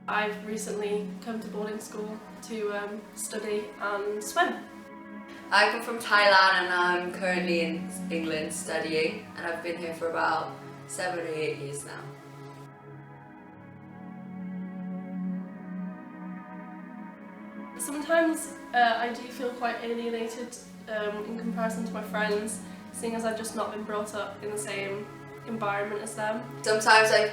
I've recently come to boarding school to study and swim. I come from Thailand and I'm currently in England studying, and I've been here for about 7 or 8 years now. Sometimes I do feel quite alienated in comparison to my friends, seeing as I've just not been brought up in the same environment as them. Sometimes I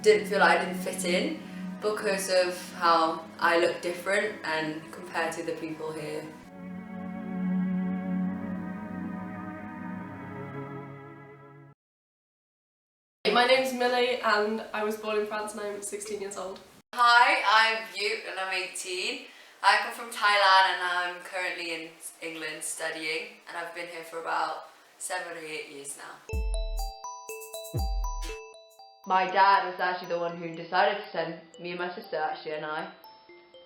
didn't feel like I didn't fit in because of how I look different and compared to the people here. My name's Millie and I was born in France and I'm 16 years old. Hi, I'm Butte and I'm 18. I come from Thailand and I'm currently in England studying, and I've been here for about 7 or 8 years now. My dad was actually the one who decided to send me and my sister and I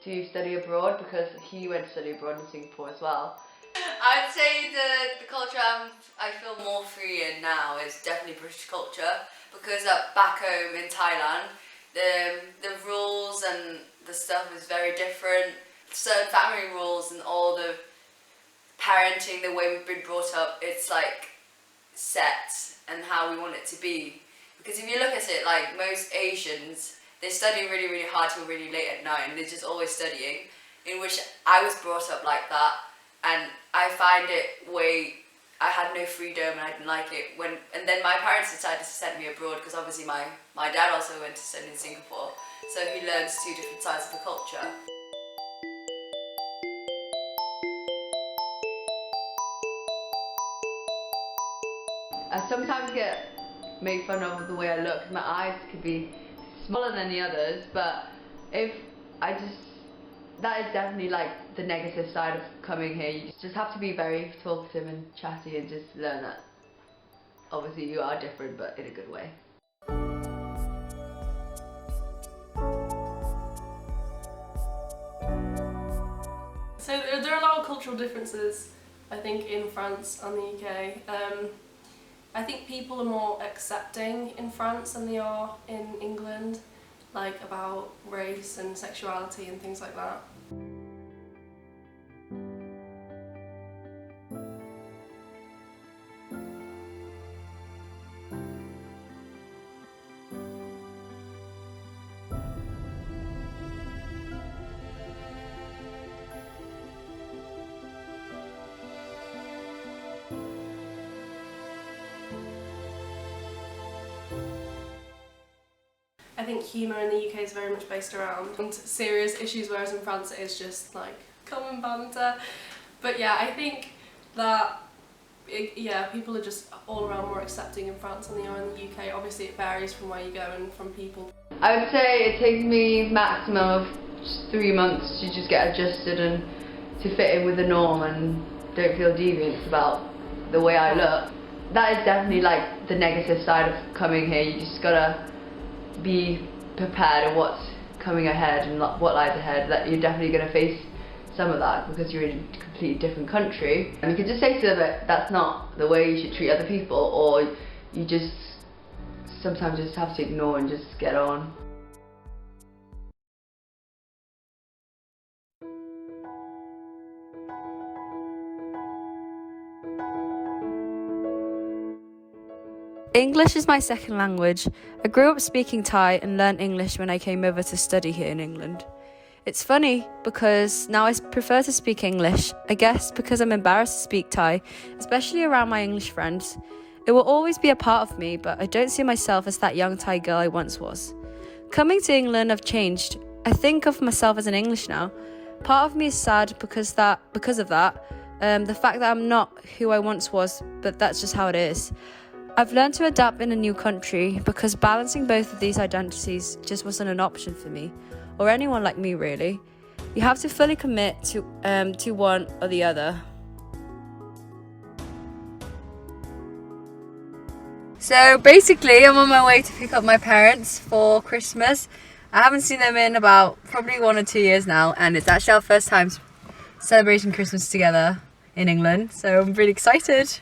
to study abroad, because he went to study abroad in Singapore as well. I'd say the culture I feel more free in now is definitely British culture, because back home in Thailand the rules and the stuff is very different. Certain family rules and all the parenting, the way we've been brought up, it's like set and how we want it to be. Because if you look at it, like most Asians, they study really, really hard till really late at night and they're just always studying, in which I was brought up like that, and I find it I had no freedom and I didn't like it and then my parents decided to send me abroad, because obviously my dad also went to study in Singapore, so he learns two different sides of the culture. I sometimes get made fun of the way I look. My eyes could be smaller than the others, but that is definitely like the negative side of coming here. You just have to be very talkative and chatty and just learn that obviously you are different, but in a good way. So there are a lot of cultural differences, I think, in France and the UK. I think people are more accepting in France than they are in England, like about race and sexuality and things like that. I think humour in the UK is very much based around serious issues, whereas in France it is just like common banter. But yeah, I think that people are just all around more accepting in France than they are in the UK. Obviously it varies from where you go and from people. I would say it takes me maximum of 3 months to just get adjusted and to fit in with the norm and don't feel deviant about the way I look. That is definitely like the negative side of coming here. You just gotta be prepared of what's coming ahead and what lies ahead, that you're definitely going to face some of that because you're in a completely different country. And you can just say to them that that's not the way you should treat other people, or you just sometimes just have to ignore and just get on. English is my second language. I grew up speaking Thai and learned English when I came over to study here in England. It's funny because now I prefer to speak English, I guess because I'm embarrassed to speak Thai, especially around my English friends. It will always be a part of me, but I don't see myself as that young Thai girl I once was. Coming to England, I've changed. I think of myself as an English now. Part of me is sad because of that, the fact that I'm not who I once was, but that's just how it is. I've learned to adapt in a new country because balancing both of these identities just wasn't an option for me, or anyone like me really. You have to fully commit to one or the other. So basically I'm on my way to pick up my parents for Christmas. I haven't seen them in about probably 1 or 2 years now, and it's actually our first time celebrating Christmas together in England, so I'm really excited.